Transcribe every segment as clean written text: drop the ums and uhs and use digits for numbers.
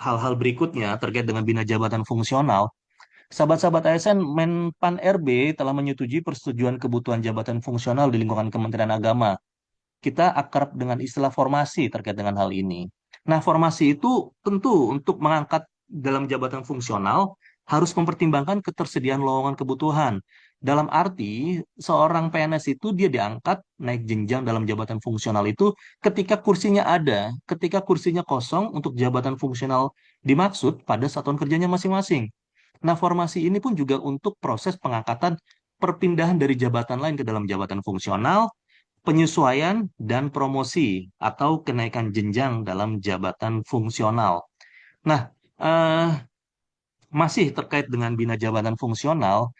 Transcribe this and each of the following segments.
hal-hal berikutnya terkait dengan bina jabatan fungsional, sahabat-sahabat ASN, Menpan RB telah menyetujui persetujuan kebutuhan jabatan fungsional di lingkungan Kementerian Agama. Kita akrab dengan istilah formasi terkait dengan hal ini. Nah, formasi itu tentu untuk mengangkat dalam jabatan fungsional harus mempertimbangkan ketersediaan lowongan kebutuhan. Dalam arti, seorang PNS itu dia diangkat naik jenjang dalam jabatan fungsional itu ketika kursinya ada, ketika kursinya kosong untuk jabatan fungsional dimaksud pada satuan kerjanya masing-masing. Nah, formasi ini pun juga untuk proses pengangkatan perpindahan dari jabatan lain ke dalam jabatan fungsional, penyesuaian dan promosi atau kenaikan jenjang dalam jabatan fungsional. Nah, eh, masih terkait dengan bina jabatan fungsional,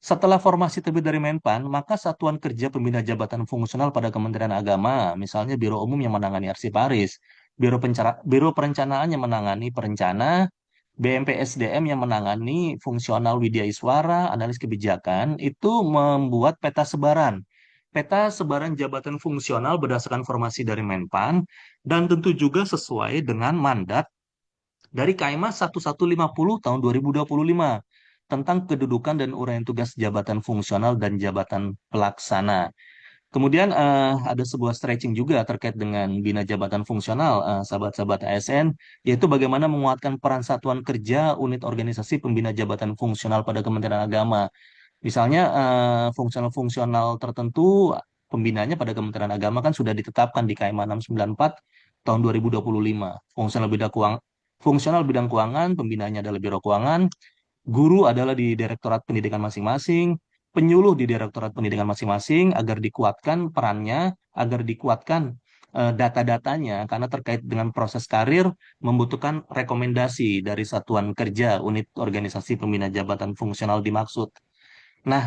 setelah formasi terbit dari Menpan, maka Satuan Kerja Pembina Jabatan Fungsional pada Kementerian Agama, misalnya Biro Umum yang menangani Arsiparis, Biro Perencanaan yang menangani perencana, BMPSDM yang menangani fungsional Widya Iswara, analis kebijakan, itu membuat peta sebaran. Peta sebaran jabatan fungsional berdasarkan formasi dari Menpan, dan tentu juga sesuai dengan mandat dari KMA 1150 tahun 2025 tentang kedudukan dan uraian tugas jabatan fungsional dan jabatan pelaksana. Kemudian ada sebuah stretching juga terkait dengan bina jabatan fungsional, sahabat-sahabat ASN, yaitu bagaimana menguatkan peran satuan kerja unit organisasi pembina jabatan fungsional pada Kementerian Agama. Misalnya fungsional-fungsional tertentu pembinanya pada Kementerian Agama kan sudah ditetapkan di KMA 694 tahun 2025. Fungsional bidang keuangan, pembinanya adalah Biro Keuangan, guru adalah di Direktorat Pendidikan masing-masing, penyuluh di Direktorat Pendidikan masing-masing agar dikuatkan perannya, agar dikuatkan data-datanya karena terkait dengan proses karir membutuhkan rekomendasi dari satuan kerja unit organisasi pembina jabatan fungsional dimaksud. Nah,